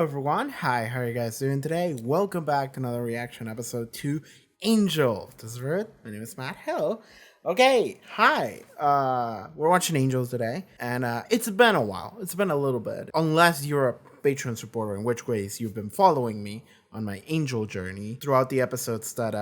everyone. Hi, how are you guys doing today? Welcome back to another reaction episode to Angel. This is Ruth. My name is Matt Hill. Okay, hi. We're watching Angel today, and it's been a while. It's been a little bit. Unless you're a Patreon supporter, in which ways you've been following me on my Angel journey throughout the episodes that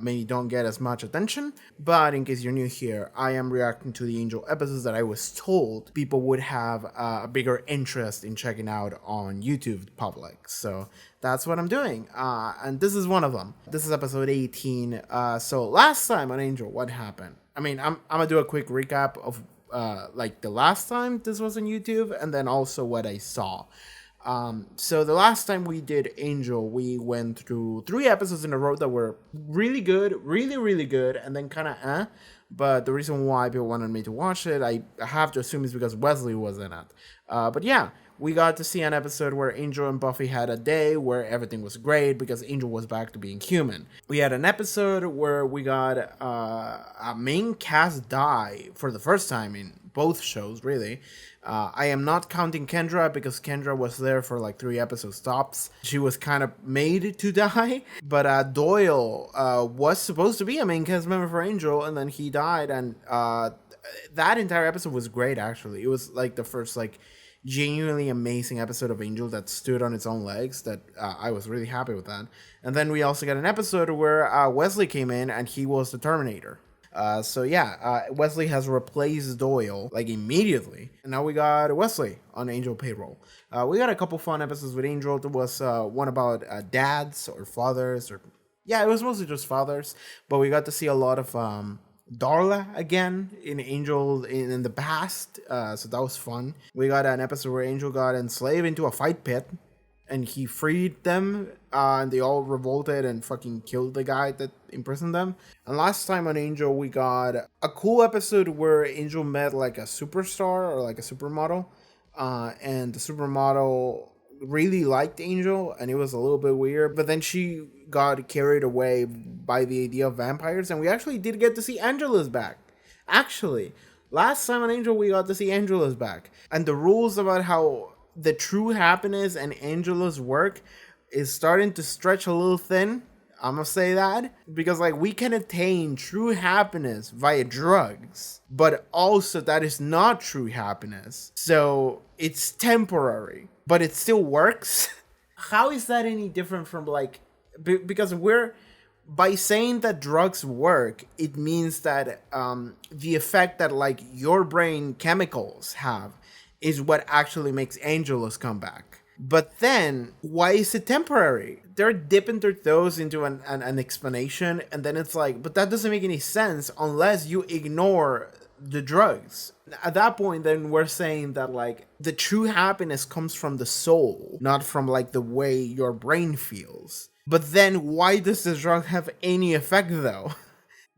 maybe don't get as much attention. But in case you're new here, I am reacting to the Angel episodes that I was told people would have a bigger interest in checking out on YouTube public. So that's what I'm doing. And this is one of them. This is episode 18. So last time on Angel, what happened? I mean, I'm gonna do a quick recap of like the last time this was on YouTube and then also what I saw. So the last time we did Angel, we went through 3 episodes in a row that were really good, really good, and then kind of but the reason why people wanted me to watch it, I have to assume is because Wesley was in it. But yeah, we got to see an episode where Angel and Buffy had a day where everything was great because Angel was back to being human. We had an episode where we got a main cast die for the first time in both shows, really. I am not counting Kendra because Kendra was there for like 3 episodes tops. She was kind of made to die, but Doyle was supposed to be a main cast member for Angel, and then he died, and that entire episode was great, actually. It was like the first like genuinely amazing episode of Angel that stood on its own legs, that I was really happy with that. And then we also got an episode where Wesley came in and he was the Terminator. So yeah, Wesley has replaced Doyle like immediately, and now we got Wesley on Angel payroll. We got a couple fun episodes with Angel. There was one about dads or fathers, or yeah, it was mostly just fathers, but we got to see a lot of Darla again in Angel in the past, so that was fun. We got an episode where Angel got enslaved into a fight pit, and he freed them, and they all revolted and fucking killed the guy that imprisoned them. And last time on Angel, we got a cool episode where Angel met like a superstar or like a supermodel, and the supermodel really liked Angel, and it was a little bit weird, but then she got carried away by the idea of vampires, and we actually did get to see Angela's back. Actually, last time on Angel, we got to see Angela's back, and the rules about how the true happiness and Angela's work is starting to stretch a little thin. I'm gonna say that because like we can attain true happiness via drugs, but also that is not true happiness. So it's temporary, but it still works. How is that any different from like, because we're, by saying that drugs work, it means that the effect that like your brain chemicals have is what actually makes Angela's come back. But then, why is it temporary? They're dipping their toes into an explanation, and then it's like, but that doesn't make any sense unless you ignore the drugs. At that point, then we're saying that like the true happiness comes from the soul, not from like the way your brain feels. But then why does the drug have any effect though?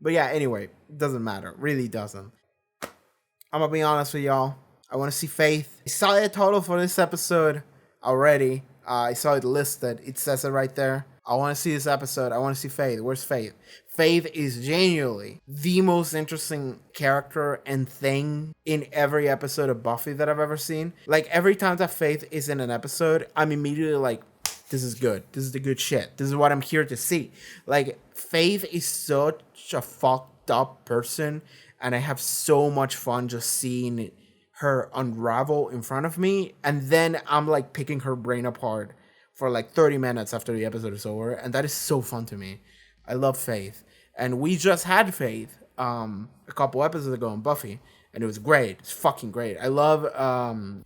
But yeah, anyway, doesn't matter. Really doesn't. I'm gonna be honest with y'all. I want to see Faith. I saw the title for this episode already. I saw it listed. It says it right there. I want to see this episode. I want to see Faith. Where's Faith? Faith is genuinely the most interesting character and thing in every episode of Buffy that I've ever seen. Like every time that Faith is in an episode, I'm immediately like, this is good. This is the good shit. This is what I'm here to see. Like Faith is such a fucked up person, and I have so much fun just seeing her unravel in front of me, and then I'm like picking her brain apart for like 30 minutes after the episode is over, and that is so fun to me. I love Faith, and we just had Faith a couple episodes ago on Buffy, and it was great. It's fucking great. I love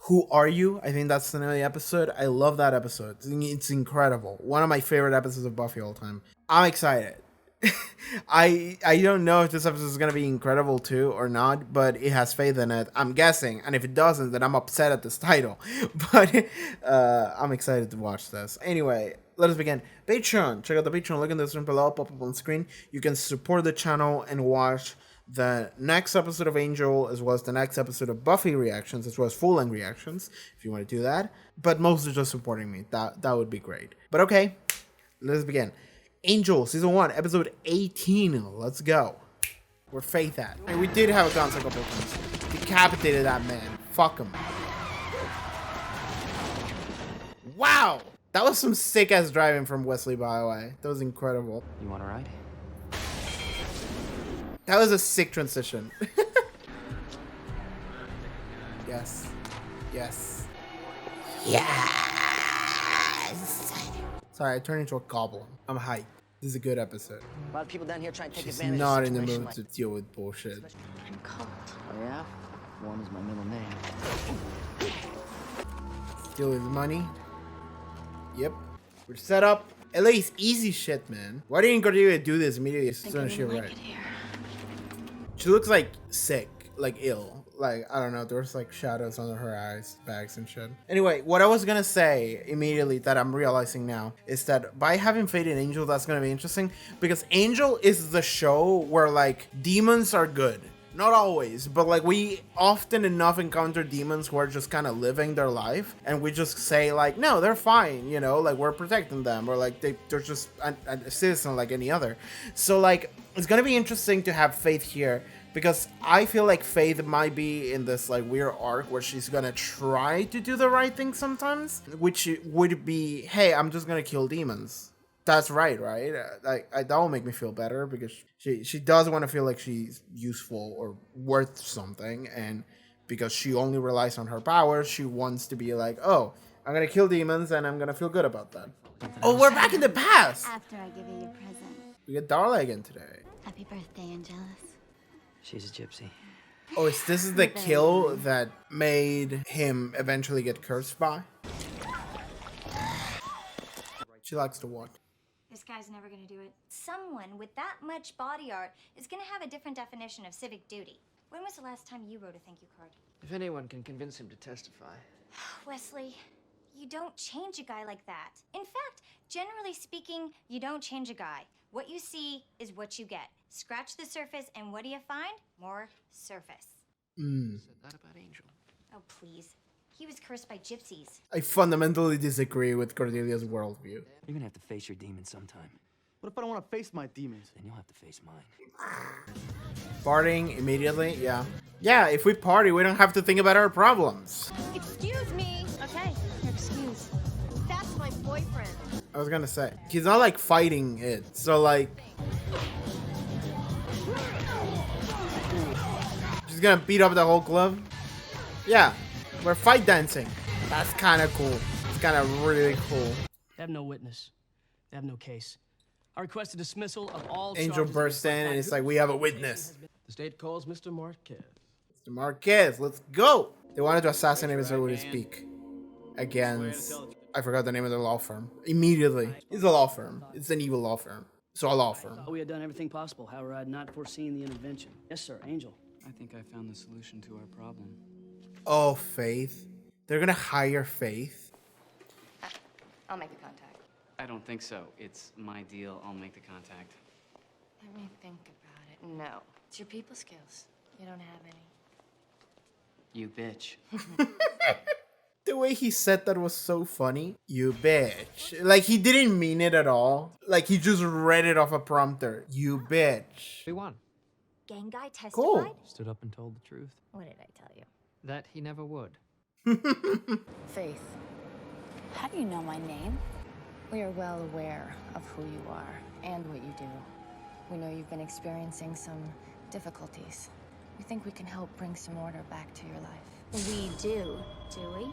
Who Are You? I think that's the name of the episode. I love that episode. It's incredible. One of my favorite episodes of Buffy all time. I'm excited. I don't know if this episode is gonna be incredible too or not, but it has Faith in it, I'm guessing, and if it doesn't, then I'm upset at this title. But I'm excited to watch this. Anyway, let us begin. Patreon. Check out the Patreon link in the description below, pop up on screen. You can support the channel and watch the next episode of Angel, as well as the next episode of Buffy reactions, as well as full-length reactions, if you want to do that. But mostly just supporting me. That would be great. But okay, let's begin. Angel, Season 1, Episode 18. Let's go. Where Faith at? And we did have a gun a couple of times. Decapitated that man. Fuck him. Wow! That was some sick ass driving from Wesley, by the way. That was incredible. You want to ride? That was a sick transition. Yes. Yes. Yes. Sorry, I turned into a goblin. I'm hyped. This is a good episode. A lot of people down here trying to take She's advantage not of in the situation mood like to deal with bullshit. I'm Karl. Oh yeah? Warm is my middle name. Deal with money. Yep. We're set up. At least easy shit, man. Why didn't Cordelia do this immediately as soon as she arrived? She looks like sick, like ill. Like, I don't know, there's like shadows under her eyes, bags and shit. Anyway, what I was gonna say immediately that I'm realizing now is that by having Fate and Angel, that's gonna be interesting because Angel is the show where like demons are good. Not always, but like we often enough encounter demons who are just kind of living their life and we just say like, no, they're fine, you know, like we're protecting them or like they're just a citizen like any other. So like, it's gonna be interesting to have Faith here because I feel like Faith might be in this like weird arc where she's gonna try to do the right thing sometimes, which would be, hey, I'm just gonna kill demons. That's right? That will make me feel better because she does want to feel like she's useful or worth something, and because she only relies on her powers, she wants to be like, oh, I'm gonna kill demons and I'm gonna feel good about that. Oh, we're back in the past. After I give you your present. We get Darla again today. Happy birthday, Angelus. She's a gypsy. Oh, this is the kill that made him eventually get cursed by. She likes to walk. This guy's never gonna do it. Someone with that much body art is gonna have a different definition of civic duty. When was the last time you wrote a thank you card? If anyone can convince him to testify. Wesley, you don't change a guy like that. In fact, generally speaking, you don't change a guy. What you see is what you get. Scratch the surface, and what do you find? More surface. Said that about Angel. Oh, please. He was cursed by gypsies. I fundamentally disagree with Cordelia's worldview. You're gonna have to face your demons sometime. What if I don't want to face my demons? Then you'll have to face mine. Partying immediately? Yeah. Yeah, if we party, we don't have to think about our problems. Excuse me. Okay, you're excused. That's my boyfriend. I was gonna say, he's not like fighting it, so like... She's gonna beat up the whole club? Yeah, we're fight dancing. That's kind of cool. It's kind of really cool. They have no witness. They have no case. I request a dismissal of all Angel charges bursts in and it's like, we have a witness. The state calls Mr. Marquez. Mr. Marquez, let's go! They wanted to assassinate Mr. Woody Speak against... I forgot the name of the law firm. Immediately. It's a law firm. It's an evil law firm. So a law firm. We had done everything possible. However, I had not foreseen the intervention. Yes, sir, Angel. I think I found the solution to our problem. Oh, Faith. They're gonna hire Faith. I'll make the contact. I don't think so. It's my deal. I'll make the contact. Let me think about it. No. It's your people skills. You don't have any. You bitch. The way he said that was so funny. You bitch. Like, he didn't mean it at all. Like, he just read it off a prompter. You bitch. We won. Gang guy testified? Cool. Stood up and told the truth. What did I tell you? That he never would. Faith. How do you know my name? We are well aware of who you are and what you do. We know you've been experiencing some difficulties. We think we can help bring some order back to your life. We do we?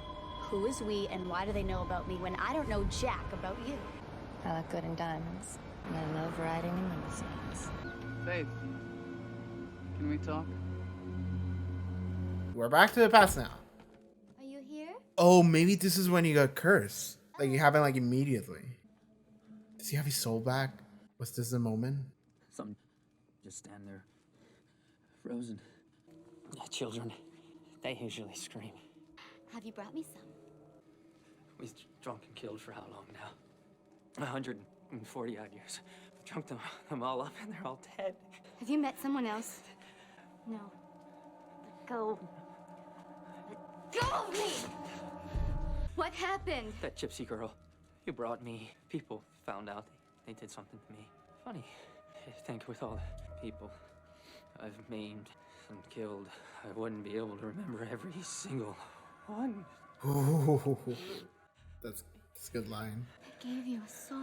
Who is we and why do they know about me when I don't know jack about you? I look good in diamonds, and I love riding in limousines. Faith, can we talk? We're back to the past now. Are you here? Oh, maybe this is when he got cursed. Like, it happened, like, immediately. Does he have his soul back? Was this the moment? Some just stand there, frozen. Children, they usually scream. Have you brought me some? We've drunk and killed for how long now? 140 odd years. We've drunk them all up and they're all dead. Have you met someone else? No. Let go. Let go of me! What happened? That gypsy girl you brought me, people found out they did something to me. Funny. I think with all the people I've maimed and killed, I wouldn't be able to remember every single one. Ooh, that's It's a good line. I gave you a soul.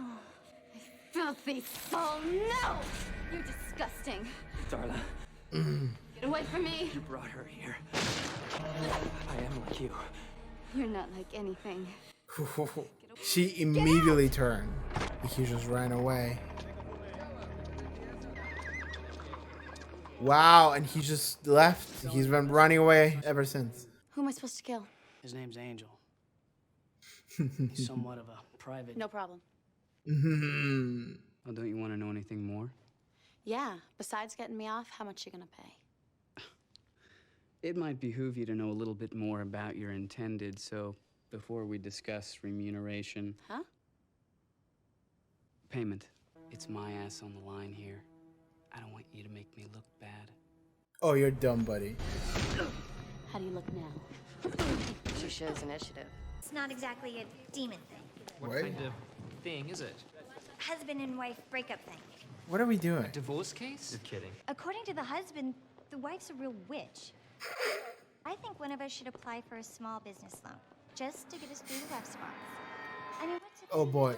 A filthy soul. No! You're disgusting. Darla, Get away from me. you brought her here. I am like you. You're not like anything. She immediately turned. He just ran away. Wow, and he just left. He's been running away ever since. Who am I supposed to kill? His name's Angel. He's somewhat of a private. No problem. Oh, don't you want to know anything more? Yeah, besides getting me off, how much you gonna pay? It might behoove you to know a little bit more about your intended, so before we discuss remuneration... Huh? Payment. It's my ass on the line here. I don't want you to make me look bad. Oh, you're dumb, buddy. How do you look now? She shows initiative. It's not exactly a demon thing. What? kind of thing is it? Husband and wife breakup thing. What are we doing? Divorce case? You're kidding. According to the husband, the wife's a real witch. I think one of us should apply for a small business loan, just to get us through the rough spots. I mean, what's it? Oh boy.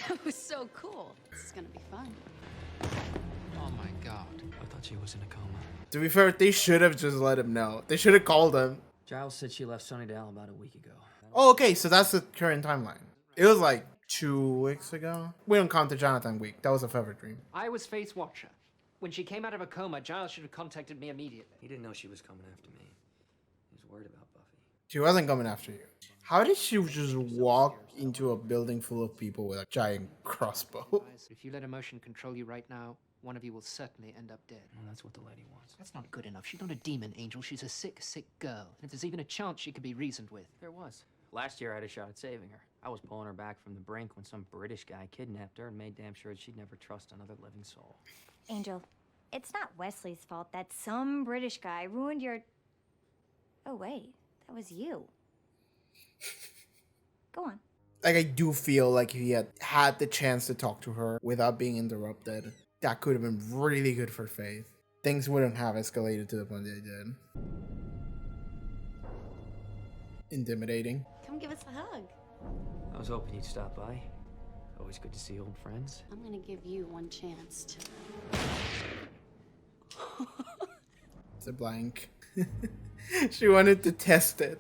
That was so cool. This is gonna be fun. Oh my god. I thought she was in a coma. To be fair, they should have just let him know. They should have called him. Giles said she left Sunnydale about a week ago. Oh, okay, so that's the current timeline. It was like 2 weeks ago. We don't count the Jonathan week. That was a fever dream. I was Faith's watcher. When she came out of a coma, Giles should have contacted me immediately. He didn't know she was coming after me. He was worried about Buffy. She wasn't coming after you. How did she just walk into a building full of people with a giant crossbow? If you let emotion control you right now, one of you will certainly end up dead. Well, that's what the lady wants. That's not good enough. She's not a demon, Angel. She's a sick, sick girl. And if there's even a chance she could be reasoned with. There was. Last year I had a shot at saving her. I was pulling her back from the brink when some British guy kidnapped her and made damn sure she'd never trust another living soul. Angel, it's not Wesley's fault that some British guy ruined your... Oh, wait. That was you. Go on. Like, I do feel like if he had the chance to talk to her without being interrupted, that could have been really good for Faith. Things wouldn't have escalated to the point they did. Intimidating. Come give us a hug. I was hoping you'd stop by. Always good to see old friends. I'm gonna give you one chance to... It's a blank. She wanted to test it.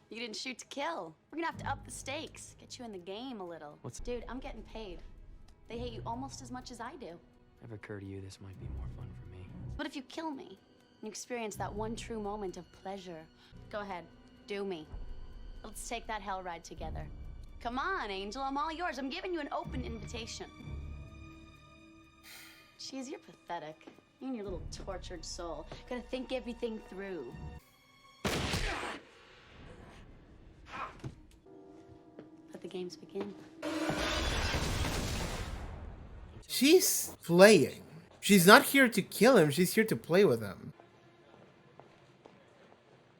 You didn't shoot to kill. We're gonna have to up the stakes. Get you in the game a little. Dude, I'm getting paid. They hate you almost as much as I do. Ever occurred to you this might be more fun for me? What if you kill me? And you experience that one true moment of pleasure? Go ahead, do me. Let's take that hell ride together. Come on, Angel, I'm all yours. I'm giving you an open invitation. Jeez, you're pathetic. You and your little tortured soul. Gotta think everything through. Let the games begin. She's playing. She's not here to kill him. She's here to play with him.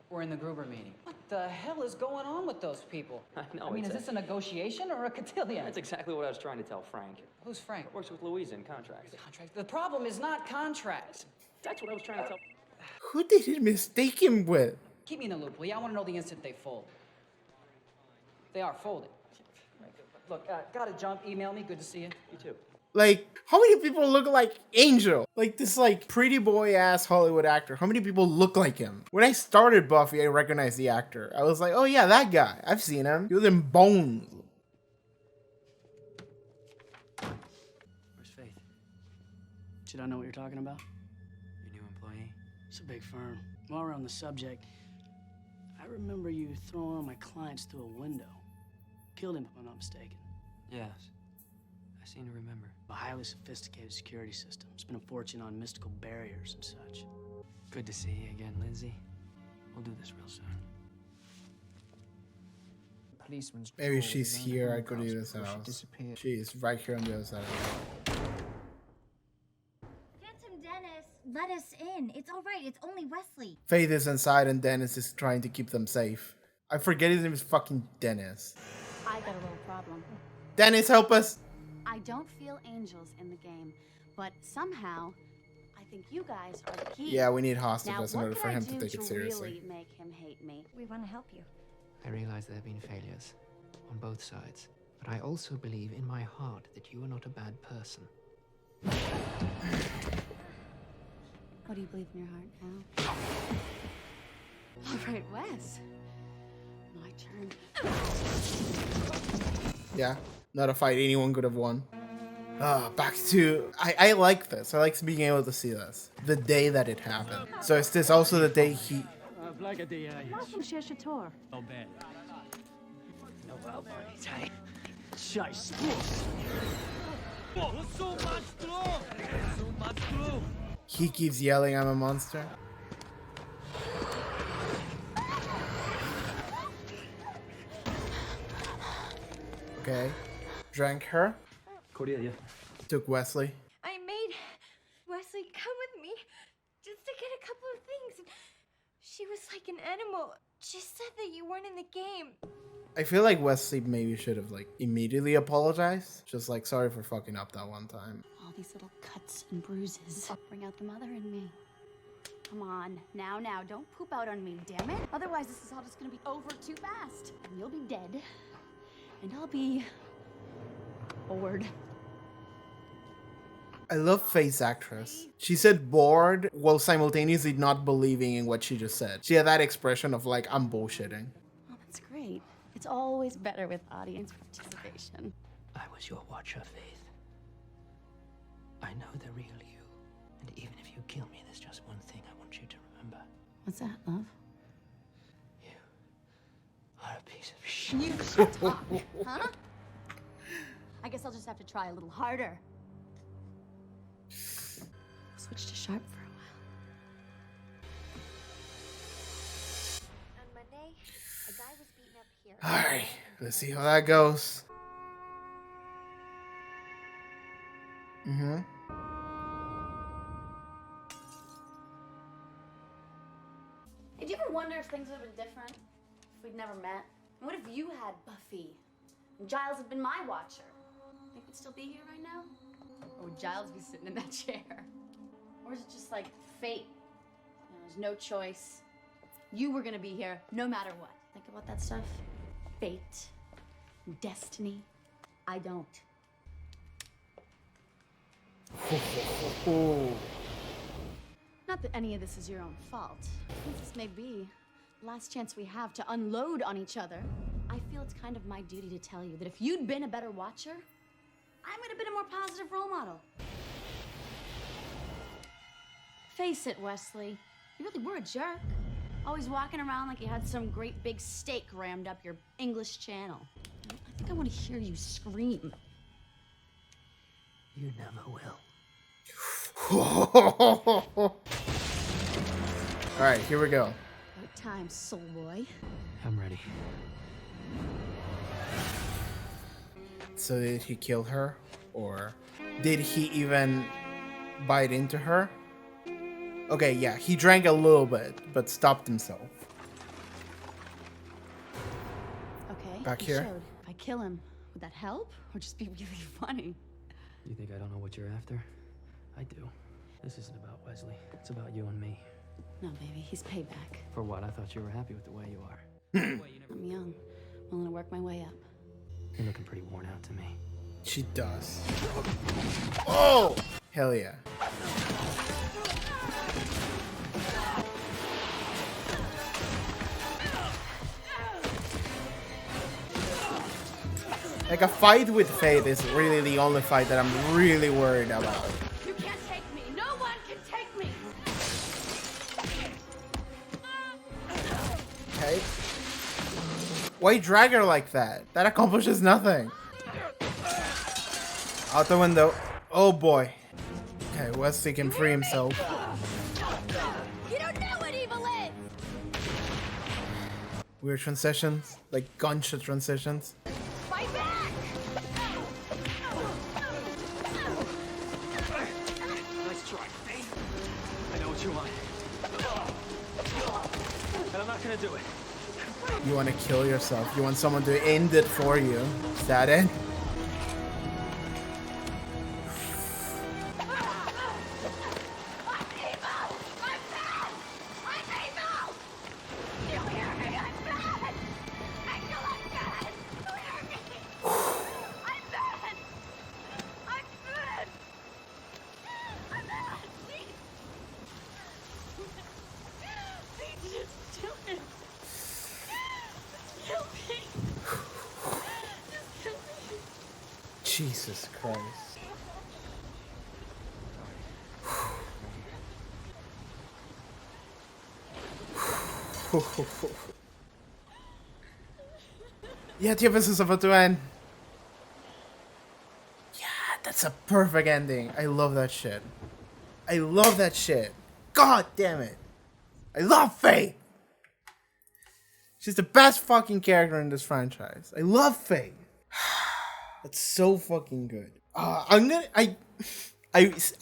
We're in the Gruber meeting. What the hell is going on with those people? I know. I mean, is this a negotiation or a cotillion? That's exactly what I was trying to tell Frank. Who's Frank? Works with Louisa in contracts. Contract. The problem is not contracts. That's what I was trying to tell. Who did he mistake him with? Keep me in the loop, will you? I want to know the instant they fold. They are folding. Look, gotta jump. Email me. Good to see you. You too. Like, how many people look like Angel? Like this, like, pretty boy ass Hollywood actor. How many people look like him? When I started Buffy, I recognized the actor. I was like, oh yeah, that guy. I've seen him. He was in Bones. Where's Faith? Should I know what you're talking about? Your new employee? It's a big firm. While we're on the subject, I remember you throwing all my clients through a window. Killed him, if I'm not mistaken. Yes. I seem to remember. A highly sophisticated security system. Spent a fortune on mystical barriers and such. Good to see you again, Lindsay. We'll do this real soon. Policeman's Maybe she's here. I could do this house. She is right here on the other side of the house. Phantom Dennis, let us in. It's all right. It's only Wesley. Faith is inside and Dennis is trying to keep them safe. I forget his name is fucking Dennis. I got a little problem. Dennis, help us! I don't feel angels in the game, but somehow, I think you guys are the key. Yeah, we need Now, hostages in what order can for I him to do take it seriously. really make him hate me? We want to help you. I realize there have been failures on both sides, but I also believe in my heart that you are not a bad person. What do you believe in your heart now? All right, Wes. My turn. Yeah, not a fight anyone could have won. Back to... I like this. I like being able to see this. The day that it happened. So is this also the day he... He keeps yelling, I'm a monster. Okay. Drank her. Cordelia. Took Wesley. I made Wesley come with me just to get a couple of things. She was like an animal. She said that you weren't in the game. I feel like Wesley maybe should have like immediately apologized. Just like, sorry for fucking up that one time. All these little cuts and bruises bring out the mother in me. Come on, now, don't poop out on me, damn it. Otherwise, this is all just gonna be over too fast. And you'll be dead. And I'll be... bored. I love Faye's actress. She said bored while simultaneously not believing in what she just said. She had that expression of like, I'm bullshitting. Oh, that's great. It's always better with audience participation. I was your watcher, Faith. I know the real you. And even if you kill me, there's just one thing I want you to remember. What's that, love? You are a piece of shit. You should talk, huh? I guess I'll just have to try a little harder. Switch to sharp for a while. On Monday, a guy was beaten up here. Alright, let's see how that goes. Did you ever wonder if things would have been different? If we'd never met? What if you had Buffy? And Giles had been my watcher? Think we'd still be here right now? Or would Giles be sitting in that chair? Or is it just like fate? You know, there's no choice. You were gonna be here no matter what. Think about that stuff? Fate. Destiny. I don't. Not that any of this is your own fault. This may be the last chance we have to unload on each other. I feel it's kind of my duty to tell you that if you'd been a better watcher, I would have been a more positive role model. Face it, Wesley. You really were a jerk. Always walking around like you had some great big steak rammed up your English channel. I think I want to hear you scream. You never will. Alright, here we go. About time, soul boy. I'm ready. So did he kill her? Or did he even bite into her? Okay, yeah, he drank a little bit, but stopped himself. Okay. Back you here. showed. If I kill him, would that help? Or just be really funny? You think I don't know what you're after? I do. This isn't about Wesley. It's about you and me. No, baby, he's payback. For what? I thought you were happy with the way you are. I'm young. Willing to work my way up. You're looking pretty worn out to me. She does. Oh! Hell yeah. Like a fight with Fate is really the only fight that I'm really worried about. You can't take me. No one can take me. Okay. Why drag her like that? That accomplishes nothing. Out the window. Oh boy. Okay, Wesley can free himself. You don't know what evil is. Weird transitions, like gunshot transitions. Fight back. Nice try. I know what you want. And I'm not gonna do it. You want to kill yourself. You want someone to end it for you. Is that it? Jesus Christ. Yeah, the episode's about to end. Yeah, that's a perfect ending. I love that shit. I love that shit. God damn it. I love Faith. She's the best fucking character in this franchise. I love Faith. That's so fucking good. I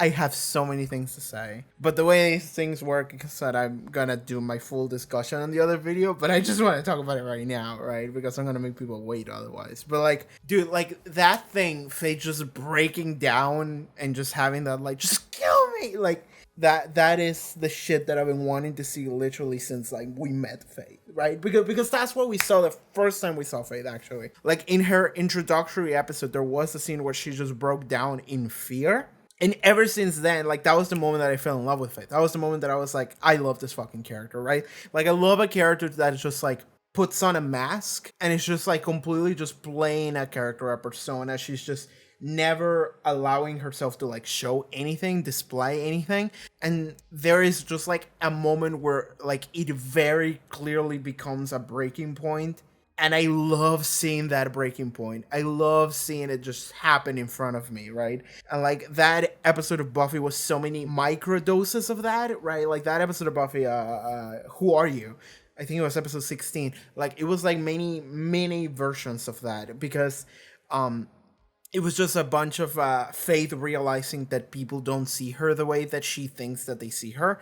have so many things to say, but the way things work is that I'm gonna do my full discussion on the other video, but I just want to talk about it right now, right? Because I'm gonna make people wait otherwise. But like, dude, like that thing, Faith just breaking down and just having that, like, just kill me, like that is the shit that I've been wanting to see literally since like we met Faith, right? Because that's what we saw the first time we saw Faith, actually. Like in her introductory episode, there was a scene where she just broke down in fear. And ever since then, like, that was the moment that I fell in love with Faith. That was the moment that I was like, I love this fucking character, right? Like, I love a character that is just, like, puts on a mask, and it's just, like, completely just playing a character, a persona. She's just never allowing herself to, like, show anything, display anything. And there is just, like, a moment where, like, it very clearly becomes a breaking point. And I love seeing that breaking point. I love seeing it just happen in front of me, right? And like that episode of Buffy was so many micro doses of that, right? Like that episode of Buffy, Who Are You? I think it was episode 16. Like it was like many versions of that, because it was just a bunch of Faith realizing that people don't see her the way that she thinks that they see her.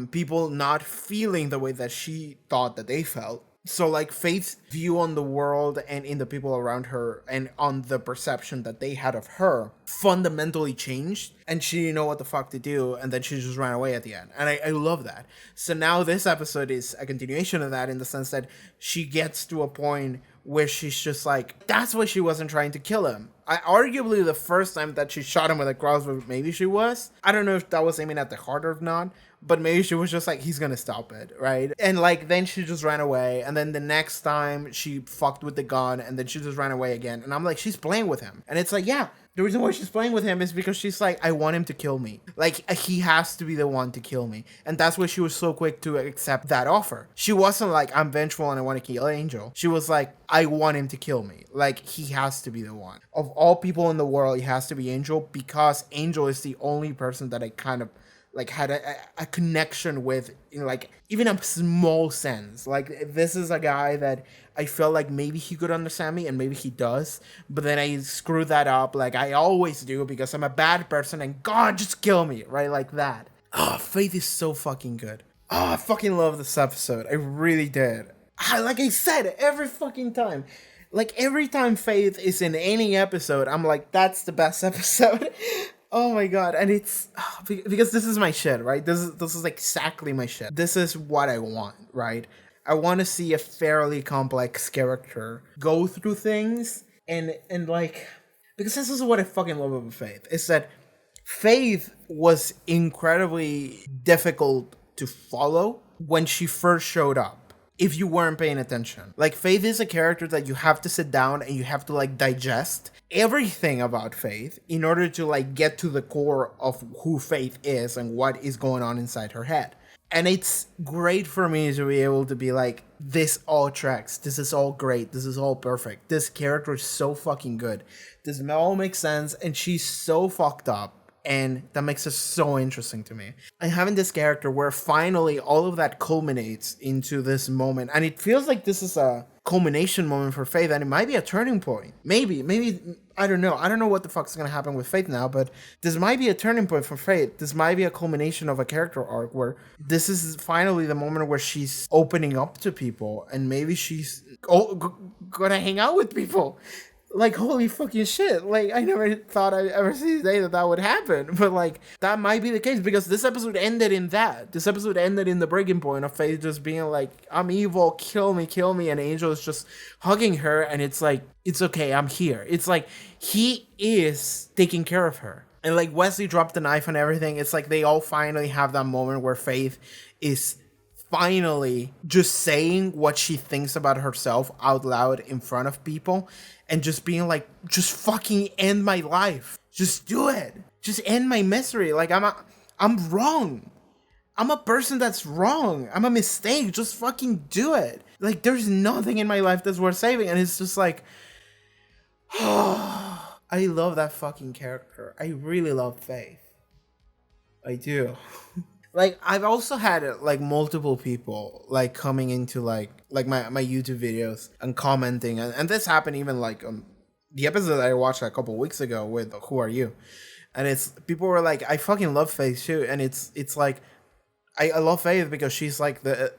People not feeling the way that she thought that they felt. So, like, Faith's view on the world and in the people around her and on the perception that they had of her fundamentally changed, and she didn't know what the fuck to do, and then she just ran away at the end. And I love that. So now this episode is a continuation of that, in the sense that she gets to a point where she's just like, that's why she wasn't trying to kill him. Arguably the first time that she shot him with a crossbow, maybe she was. I don't know if that was aiming at the heart or not, but maybe she was just like, he's gonna stop it, right? And like, then she just ran away, and then the next time she fucked with the gun, and then she just ran away again. And I'm like, she's playing with him. And it's like, yeah, the reason why she's playing with him is because she's like, I want him to kill me. Like, he has to be the one to kill me. And that's why she was so quick to accept that offer. She wasn't like, I'm vengeful and I want to kill Angel. She was like, I want him to kill me. Like, he has to be the one. Of all people in the world, he has to be Angel, because Angel is the only person that I kind of like had a connection with, in like even a small sense. Like, this is a guy that I felt like maybe he could understand me, and maybe he does, but then I screw that up like I always do, because I'm a bad person, and God, just kill me, right? Like that. Oh, Faith is so fucking good. Oh, I fucking love this episode. I really did. Like I said, every fucking time. Like, every time Faith is in any episode, I'm like, that's the best episode. Oh my god. And it's because this is my shit, right? This is exactly my shit. This is what I want, right? I want to see a fairly complex character go through things, and like, because this is what I fucking love about Faith, is that Faith was incredibly difficult to follow when she first showed up, if you weren't paying attention. Like, Faith is a character that you have to sit down and you have to like digest everything about Faith in order to like get to the core of who Faith is and what is going on inside her head. And it's great for me to be able to be like, this all tracks, this is all great, this is all perfect, this character is so fucking good, this all makes sense, and she's so fucked up. And that makes it so interesting to me. And having this character where finally all of that culminates into this moment. And it feels like this is a culmination moment for Faith, and it might be a turning point. Maybe, I don't know. I don't know what the fuck's gonna happen with Faith now, but this might be a turning point for Faith. This might be a culmination of a character arc where this is finally the moment where she's opening up to people, and maybe she's gonna hang out with people. Like, holy fucking shit. Like, I never thought I'd ever see the day that would happen. But, like, that might be the case, because this episode ended in that. This episode ended in the breaking point of Faith just being like, I'm evil, kill me. And Angel is just hugging her, and it's like, it's okay, I'm here. It's like, he is taking care of her. And, like, Wesley dropped the knife and everything. It's like they all finally have that moment where Faith is finally just saying what she thinks about herself out loud in front of people and just being like, just fucking end my life. Just do it. Just end my misery. Like, I'm wrong. I'm a person that's wrong. I'm a mistake. Just fucking do it. Like, there's nothing in my life that's worth saving. And it's just like, I love that fucking character. I really love Faith. I do. Like, I've also had like multiple people like coming into like my YouTube videos and commenting, and this happened even like the episode that I watched a couple weeks ago with Who Are You, and it's people were like, I fucking love Faith too, and it's like I love Faith because she's like the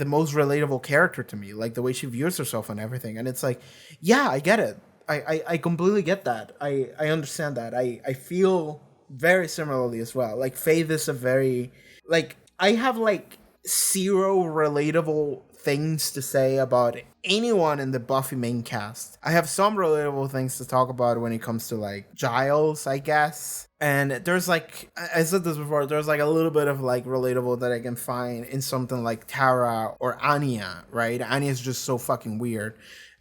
most relatable character to me, like the way she views herself and everything, and it's like, yeah, I get it. I completely get that. I understand that. I feel very similarly as well. Like, Faith is a very, like, I have like zero relatable things to say about anyone in the Buffy main cast. I have some relatable things to talk about when it comes to like Giles, I guess. And there's like, I said this before, there's like a little bit of like relatable that I can find in something like Tara or Anya, right? Anya is just so fucking weird.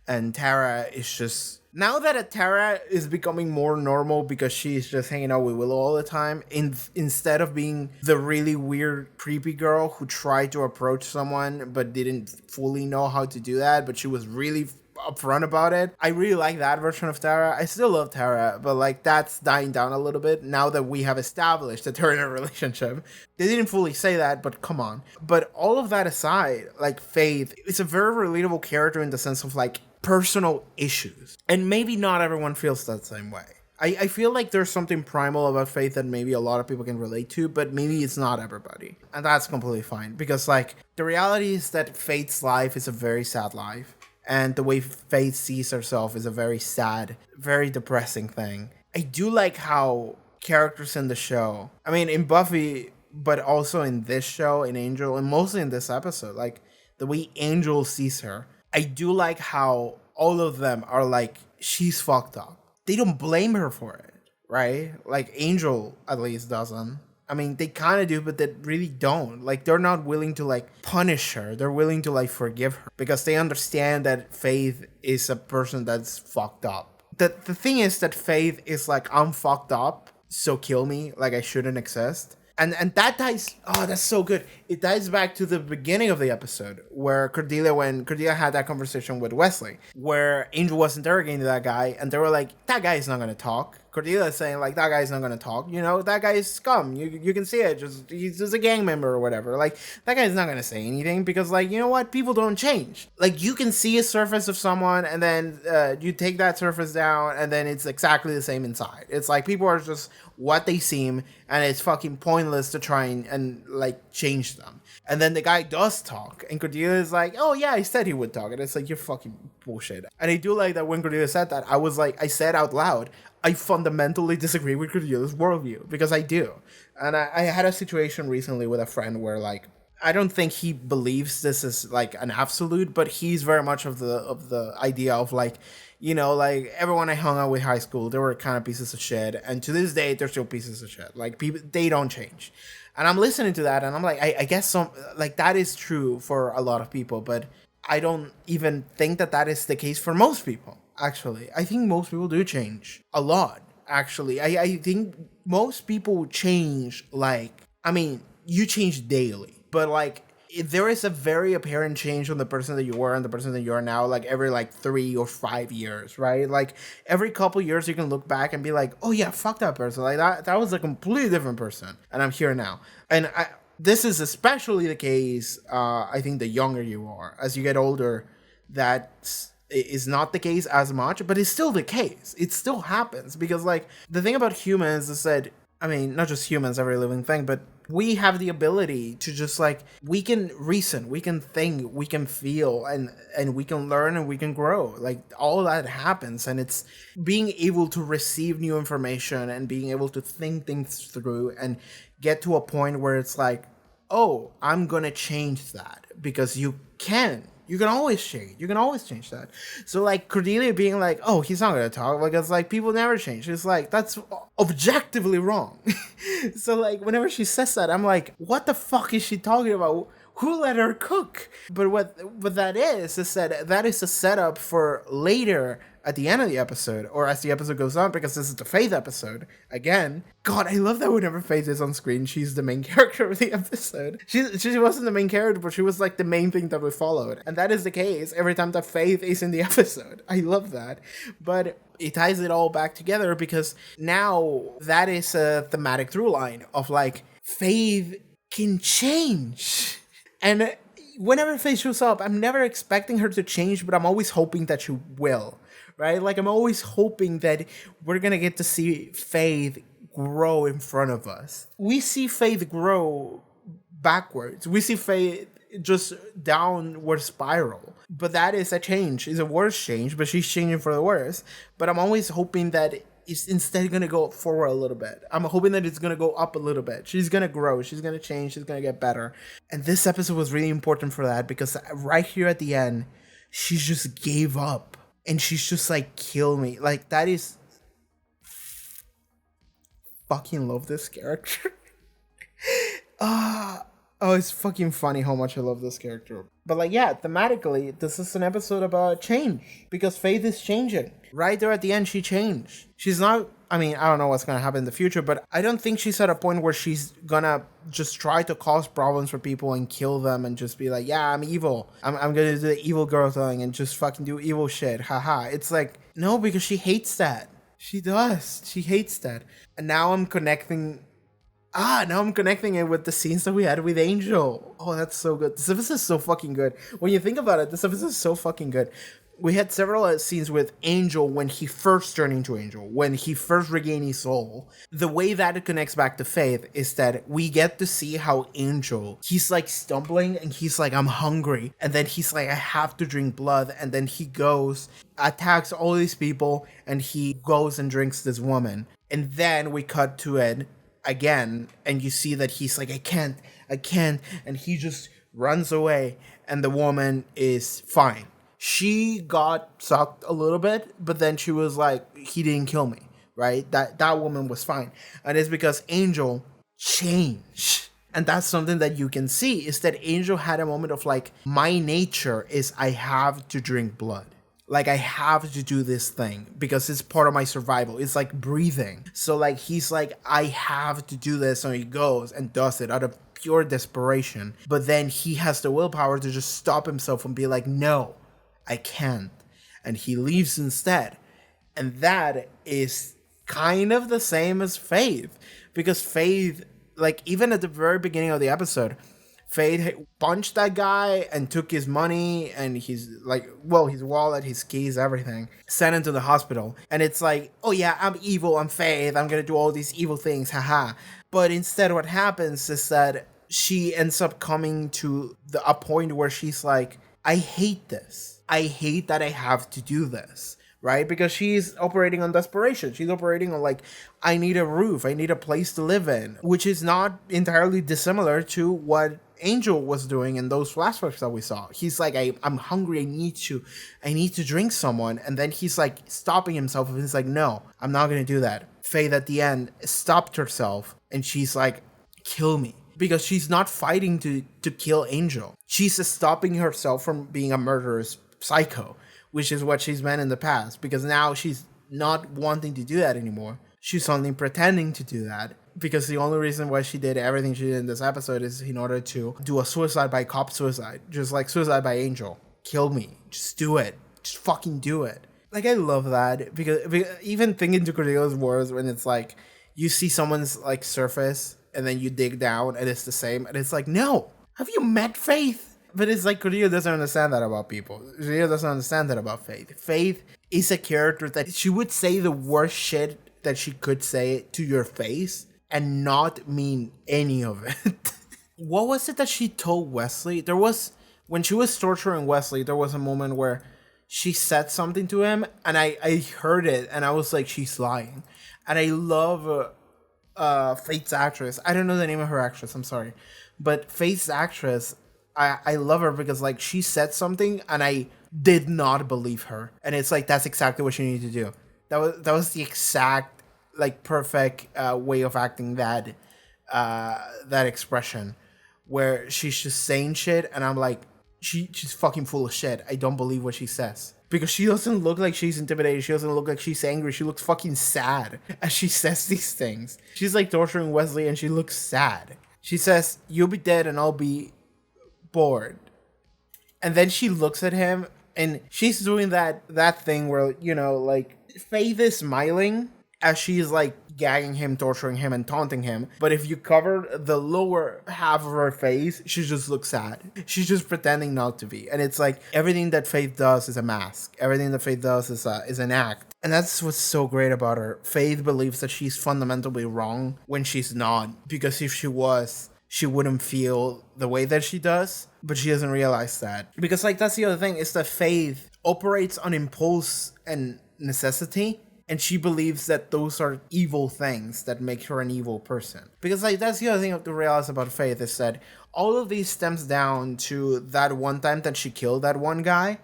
And Tara is just, now that Tara is becoming more normal because she's just hanging out with Willow all the time, instead of being the really weird, creepy girl who tried to approach someone but didn't fully know how to do that, but she was really upfront about it. I really like that version of Tara. I still love Tara, but like that's dying down a little bit now that we have established that they're in a relationship. They didn't fully say that, but come on. But all of that aside, like Faith, it's a very relatable character in the sense of like personal issues. And maybe not everyone feels that same way. I feel like there's something primal about Faith that maybe a lot of people can relate to, but maybe it's not everybody. And that's completely fine. Because like the reality is that Faith's life is a very sad life. And the way Faith sees herself is a very sad, very depressing thing. I do like how characters in the show, I mean in Buffy, but also in this show, in Angel, and mostly in this episode, like the way Angel sees her, I do like how all of them are like, she's fucked up. They don't blame her for it, right? Like Angel at least doesn't. I mean, they kind of do, but they really don't. Like, they're not willing to like punish her. They're willing to like forgive her because they understand that Faith is a person that's fucked up. The thing is that Faith is like, I'm fucked up, so kill me, like I shouldn't exist. And that ties, oh, that's so good. It ties back to the beginning of the episode where when Cordelia had that conversation with Wesley, where Angel was interrogating that guy, and they were like, that guy is not going to talk. Cordelia is saying, like, that guy is not going to talk. You know, that guy is scum. You can see it. He's just a gang member or whatever. Like, that guy is not going to say anything because, like, you know what? People don't change. Like, you can see a surface of someone, and then you take that surface down, and then it's exactly the same inside. It's like people are just what they seem, and it's fucking pointless to try and like change them. And then the guy does talk, and Cordelia is like, oh yeah, I said he would talk. And it's like, you're fucking bullshit. And I do like that when Cordelia said that, I was like, I said out loud, I fundamentally disagree with Cordelia's worldview, because I do. And I had a situation recently with a friend where like, I don't think he believes this is like an absolute, but he's very much of the idea of like, you know, like everyone I hung out with high school, they were kind of pieces of shit. And to this day, they're still pieces of shit. Like people, they don't change. And I'm listening to that and I'm like, I guess some, like that is true for a lot of people, but I don't even think that that is the case for most people. Actually, I think most people do change a lot. Actually, I think most people change. Like, I mean, you change daily, but like there is a very apparent change on the person that you were and the person that you are now, like every like 3 or 5 years, right? Like every couple years you can look back and be like, oh yeah, fuck that person. Like that was a completely different person. And I'm here now. And this is especially the case, I think the younger you are. As you get older, that is not the case as much, but it's still the case. It still happens because like the thing about humans is that, I mean, not just humans, every living thing, but we have the ability to just like, we can reason, we can think, we can feel, and we can learn and we can grow. Like all that happens, and it's being able to receive new information and being able to think things through and get to a point where it's like, oh, I'm gonna change that, because you can. You can always change. You can always change that. So like Cordelia being like, oh, he's not gonna talk, because like people never change. It's like, that's objectively wrong. So like whenever she says that, I'm like, what the fuck is she talking about? Who let her cook? But what that is that is a setup for later at the end of the episode, or as the episode goes on, because this is the Faith episode. Again, God, I love that whenever Faith is on screen, she's the main character of the episode. She wasn't the main character, but she was like the main thing that we followed. And that is the case every time that Faith is in the episode. I love that. But it ties it all back together because now that is a thematic through line of like, Faith can change. And whenever Faith shows up, I'm never expecting her to change, but I'm always hoping that she will, right? Like, I'm always hoping that we're going to get to see Faith grow in front of us. We see Faith grow backwards. We see Faith just downward spiral. But that is a change. It's a worse change, but she's changing for the worse. But I'm always hoping that it's instead going to go forward a little bit. I'm hoping that it's going to go up a little bit. She's going to grow. She's going to change. She's going to get better. And this episode was really important for that because right here at the end, she just gave up. And she's just like, kill me. Like, that is... Fucking love this character. Oh, it's fucking funny how much I love this character. But like, yeah, thematically, this is an episode about change. Because Faith is changing. Right there at the end, she changed. She's not, I mean, I don't know what's going to happen in the future, but I don't think she's at a point where she's going to just try to cause problems for people and kill them and just be like, yeah, I'm evil. I'm going to do the evil girl thing and just fucking do evil shit. Haha. It's like, no, because she hates that. She does. She hates that. And now I'm connecting it with the scenes that we had with Angel. Oh, that's so good. This episode is so fucking good. When you think about it, this episode is so fucking good. We had several scenes with Angel when he first turned into Angel, when he first regained his soul. The way that it connects back to Faith is that we get to see how Angel, he's like stumbling and he's like, I'm hungry. And then he's like, I have to drink blood. And then he goes, attacks all these people, and he goes and drinks this woman. And then we cut to it again, and you see that he's like, I can't, and he just runs away, and the woman is fine. She got sucked a little bit, but then she was like, he didn't kill me, right? That woman was fine. And it's because Angel changed. And that's something that you can see, is that Angel had a moment of like, my nature is I have to drink blood. Like, I have to do this thing because it's part of my survival. It's like breathing. So like, he's like, I have to do this. So he goes and does it out of pure desperation. But then he has the willpower to just stop himself and be like, no, I can't. And he leaves instead. And that is kind of the same as Faith. Because Faith, like, even at the very beginning of the episode, Faith punched that guy and took his money and his wallet, his keys, everything, sent him to the hospital. And it's like, oh yeah, I'm evil, I'm Faith, I'm gonna do all these evil things, haha. But instead what happens is that she ends up coming to a point where she's like, I hate this. I hate that I have to do this. Right? Because she's operating on desperation. She's operating on like, I need a roof. I need a place to live in. Which is not entirely dissimilar to what Angel was doing in those flashbacks that we saw. He's like, I'm hungry. I need to drink someone. And then he's like stopping himself. And he's like, no, I'm not going to do that. Faith at the end stopped herself. And she's like, kill me. Because she's not fighting to kill Angel. She's stopping herself from being a murderous psycho, which is what she's been in the past, because now she's not wanting to do that anymore. She's only pretending to do that, because the only reason why she did everything she did in this episode is in order to do a suicide by cop suicide, just like suicide by Angel. Kill me. Just do it. Just fucking do it. Like, I love that, because even thinking to Cordelia's words, when it's like, you see someone's like surface, and then you dig down, and it's the same, and it's like, no, have you met Faith? But it's like Cordelia doesn't understand that about people. Cordelia doesn't understand that about Faith. Faith is a character that she would say the worst shit that she could say to your face and not mean any of it. What was it that she told Wesley? When she was torturing Wesley, there was a moment where she said something to him, and I heard it, and I was like, she's lying. And I love Faith's actress. I don't know the name of her actress, I'm sorry. But Faith's actress, I love her because like she said something and I did not believe her. And it's like, that's exactly what she needed to do. That was the exact, like, perfect way of acting that expression, where she's just saying shit and I'm like, she's fucking full of shit. I don't believe what she says. Because she doesn't look like she's intimidated. She doesn't look like she's angry. She looks fucking sad as she says these things. She's like torturing Wesley and she looks sad. She says, "You'll be dead and I'll be bored." And then she looks at him and she's doing that thing where, you know, like Faith is smiling as she's like gagging him, torturing him, and taunting him. But if you cover the lower half of her face, she just looks sad. She's just pretending not to be. And it's like everything that Faith does is a mask. Everything that Faith does is an act. And that's what's so great about her. Faith believes that she's fundamentally wrong when she's not. Because if she was, she wouldn't feel the way that she does. But she doesn't realize that. Because like that's the other thing, is that Faith operates on impulse and necessity. And she believes that those are evil things that make her an evil person. Because like that's the other thing to realize about Faith, is that all of these stems down to that one time that she killed that one guy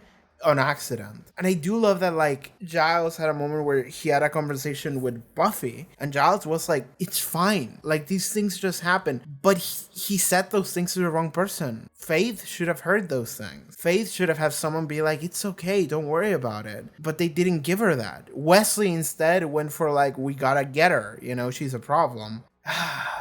on accident. And I do love that like Giles had a moment where he had a conversation with Buffy and Giles was like, it's fine, like these things just happen. But he said those things to the wrong person. Faith should have heard those things. Faith should have had someone be like, it's okay, don't worry about it. But they didn't give her that. Wesley instead went for like, we gotta get her, you know, she's a problem.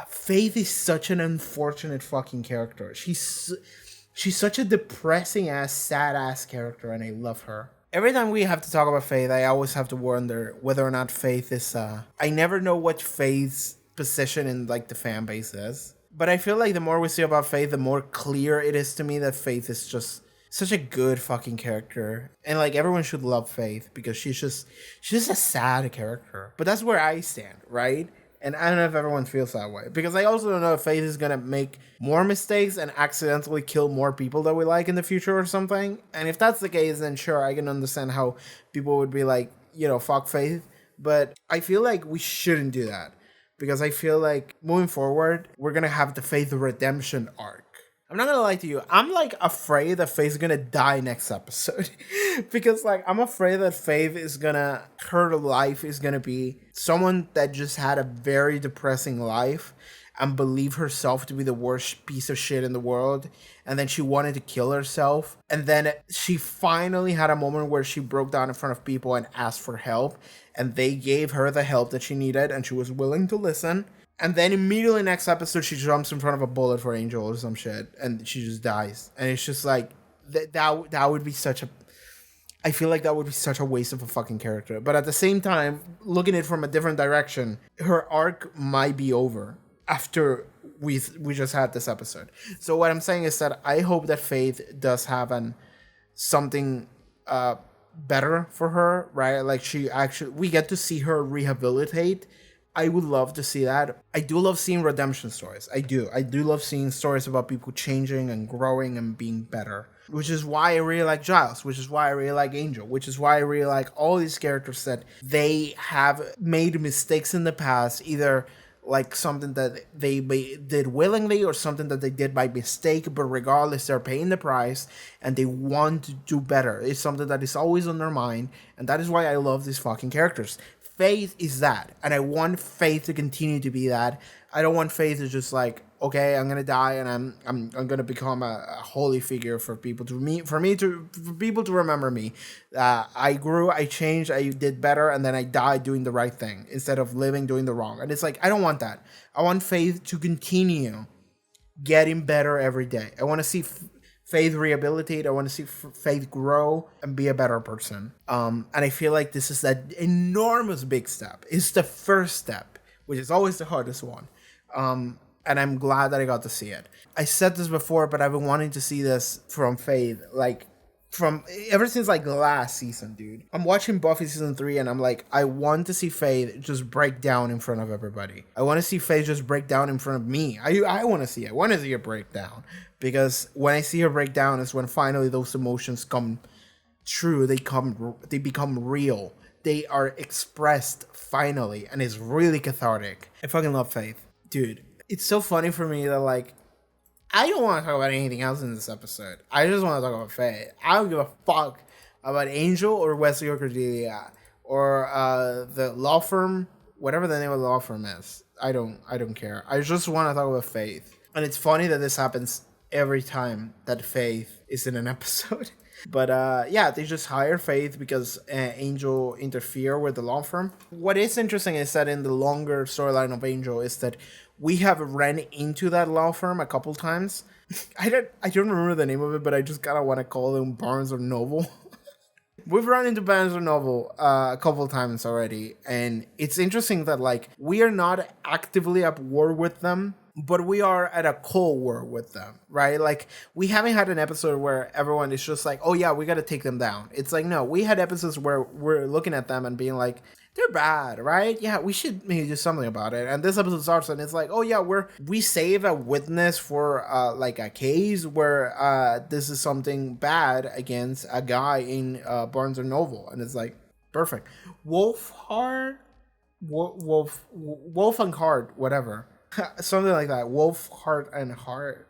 Faith is such an unfortunate fucking character. She's such a depressing ass, sad ass character, and I love her. Every time we have to talk about Faith, I always have to wonder whether or not Faith is, I never know what Faith's position in, like, the fan base is. But I feel like the more we see about Faith, the more clear it is to me that Faith is just such a good fucking character. And, like, everyone should love Faith because she's just a sad character. But that's where I stand, right? And I don't know if everyone feels that way. Because I also don't know if Faith is going to make more mistakes and accidentally kill more people that we like in the future or something. And if that's the case, then sure, I can understand how people would be like, you know, fuck Faith. But I feel like we shouldn't do that. Because I feel like moving forward, we're going to have the Faith redemption arc. I'm not gonna lie to you. I'm like afraid that Faith is gonna die next episode. Because like I'm afraid that Faith is gonna, her life is gonna be someone that just had a very depressing life and believed herself to be the worst piece of shit in the world. And then she wanted to kill herself. And then she finally had a moment where she broke down in front of people and asked for help. And they gave her the help that she needed and she was willing to listen. And then immediately next episode, she jumps in front of a bullet for Angel or some shit. And she just dies. And it's just like, that would be such a... I feel like that would be such a waste of a fucking character. But at the same time, looking at it from a different direction, her arc might be over after we just had this episode. So what I'm saying is that I hope that Faith does have something better for her, right? Like we get to see her rehabilitate. I would love to see that. I do love seeing redemption stories. I do love seeing stories about people changing and growing and being better. Which is why I really like Giles. Which is why I really like Angel. Which is why I really like all these characters that they have made mistakes in the past. Either like something that they did willingly or something that they did by mistake. But regardless, they're paying the price and they want to do better. It's something that is always on their mind. And that is why I love these fucking characters. Faith is that, and I want Faith to continue to be that. I don't want Faith to just like, okay, I'm gonna die and I'm gonna become a holy figure for people for people to remember me. I grew, I changed, I did better, and then I died doing the right thing instead of living doing the wrong. And it's like, I don't want that. I want Faith to continue getting better every day. I want to see Faith rehabilitate. I want to see Faith grow and be a better person. And I feel like this is that enormous big step. It's the first step, which is always the hardest one. And I'm glad that I got to see it. I said this before, but I've been wanting to see this from Faith, like ever since like last season, dude. I'm watching Buffy season 3 and I'm like, I want to see Faith just break down in front of everybody. I want to see Faith just break down in front of me. I want to see it. I want to see her break down. Because when I see her break down is when finally those emotions come true. They become real. They are expressed finally. And it's really cathartic. I fucking love Faith. Dude, it's so funny for me that like, I don't want to talk about anything else in this episode. I just want to talk about Faith. I don't give a fuck about Angel or Wesley or Cordelia or the law firm, whatever the name of the law firm is. I don't care. I just want to talk about Faith. And it's funny that this happens every time that Faith is in an episode. But yeah, they just hire Faith because Angel interfere with the law firm. What is interesting is that in the longer storyline of Angel is that we have ran into that law firm a couple times. I don't remember the name of it, but I just kind of want to call them Barnes or Noble. We've run into Barnes or Noble a couple times already, and it's interesting that like we are not actively at war with them, but we are at a cold war with them, right? Like we haven't had an episode where everyone is just like, oh yeah, we got to take them down. It's like, no, we had episodes where we're looking at them and being like, they're bad, right? Yeah, we should maybe do something about it. And this episode starts and it's like, oh yeah, we save a witness for like a case where this is something bad against a guy in Barnes and Noble, and it's like perfect. Wolf and Heart, whatever, something like that. Wolf, Heart, and Heart.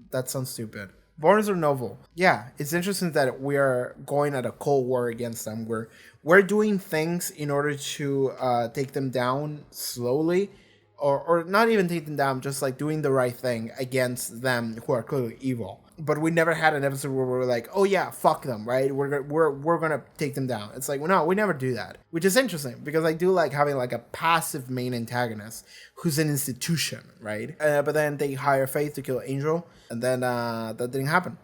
That sounds stupid. Barnes or Noble. Yeah, it's interesting that we are going at a cold war against them. We're doing things in order to take them down slowly, or not even take them down, just like doing the right thing against them who are clearly evil. But we never had an episode where we're like, oh yeah, fuck them, right? We're gonna take them down. It's like, well, no, we never do that, which is interesting because I do like having like a passive main antagonist who's an institution, right? But then they hire Faith to kill Angel, and then that didn't happen.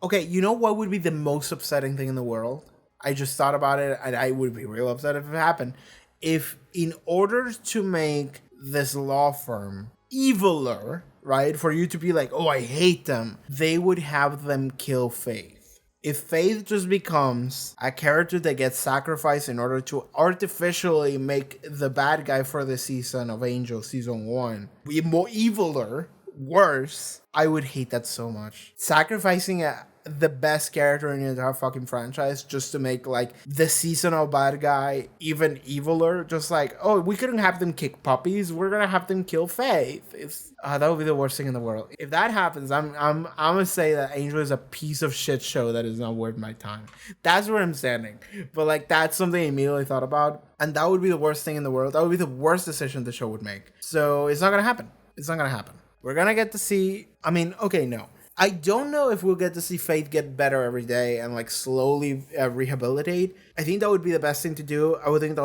Okay, you know what would be the most upsetting thing in the world? I just thought about it, and I would be real upset if it happened. If in order to make this law firm eviler, right, for you to be like, oh, I hate them, they would have them kill Faith. If Faith just becomes a character that gets sacrificed in order to artificially make the bad guy for the season of Angel season 1 be more eviler, worse, I would hate that so much. Sacrificing the best character in the entire fucking franchise just to make like the seasonal bad guy even eviler, just like, oh, we couldn't have them kick puppies, we're gonna have them kill Faith. It's that would be the worst thing in the world. If that happens, I'm gonna say that Angel is a piece of shit show that is not worth my time. That's where I'm standing. But like that's something I immediately thought about, and that would be the worst thing in the world. That would be the worst decision the show would make. So it's not gonna happen. It's not gonna happen. We're gonna get to see, I mean, okay, no, I don't know if we'll get to see Faith get better every day and like slowly rehabilitate. I think that would be the best thing to do. I think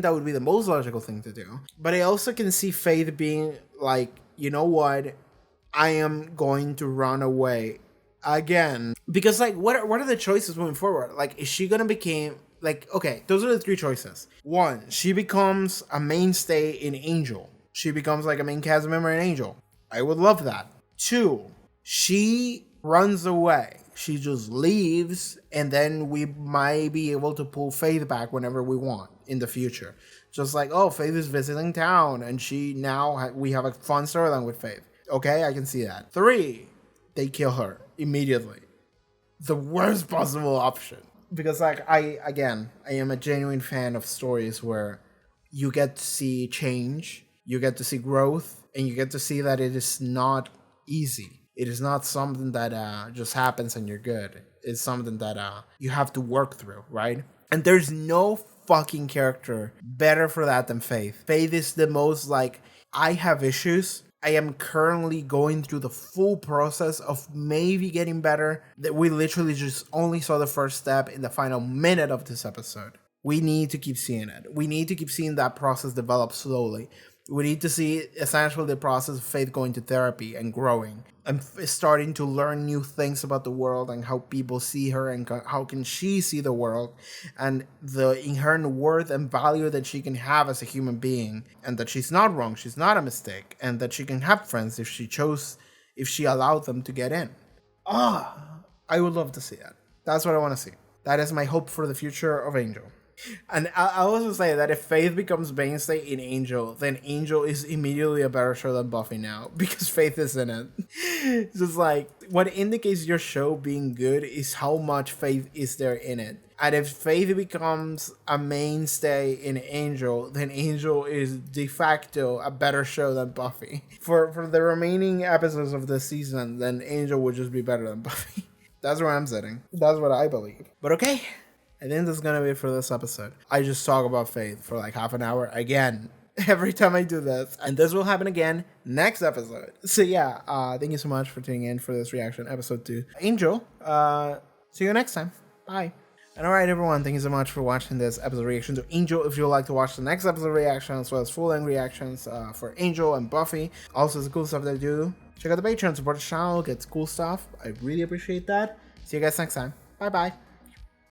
that would be the most logical thing to do. But I also can see Faith being like, you know what? I am going to run away again. Because like, what are the choices moving forward? Like, is she gonna become like, okay, those are the three choices. 1, she becomes a mainstay in Angel. She becomes like a main cast member in Angel. I would love that. 2, she runs away. She just leaves, and then we might be able to pull Faith back whenever we want in the future. Just like, oh, Faith is visiting town, and we have a fun storyline with Faith. Okay, I can see that. 3, they kill her immediately. The worst possible option. Because like, I am a genuine fan of stories where you get to see change, you get to see growth, and you get to see that it is not easy. It is not something that just happens and you're good. It's something that you have to work through, right? And there's no fucking character better for that than Faith. Faith is the most like, I have issues. I am currently going through the full process of maybe getting better. That we literally just only saw the first step in the final minute of this episode. We need to keep seeing it. We need to keep seeing that process develop slowly. We need to see essentially the process of Faith going to therapy and growing and starting to learn new things about the world and how people see her and how can she see the world and the inherent worth and value that she can have as a human being, and that she's not wrong, she's not a mistake, and that she can have friends if she allowed them to get in. I would love to see that. That's what I want to see. That is my hope for the future of Angel. And I'll also say that if Faith becomes mainstay in Angel, then Angel is immediately a better show than Buffy now, because Faith is in it. It's just like, what indicates your show being good is how much Faith is there in it. And if Faith becomes a mainstay in Angel, then Angel is de facto a better show than Buffy. For the remaining episodes of this season, then Angel would just be better than Buffy. That's where I'm sitting. That's what I believe. But okay, I think that's gonna be it for this episode. I just talk about Faith for like half an hour again. every time I do this. And this will happen again next episode. So yeah, thank you so much for tuning in for this reaction, episode 2. Angel, see you next time. Bye. And alright everyone, thank you so much for watching this episode reaction to Angel. If you would like to watch the next episode reaction as well as full-length reactions for Angel and Buffy, also the cool stuff they do, check out the Patreon, support the channel, get cool stuff. I really appreciate that. See you guys next time. Bye bye.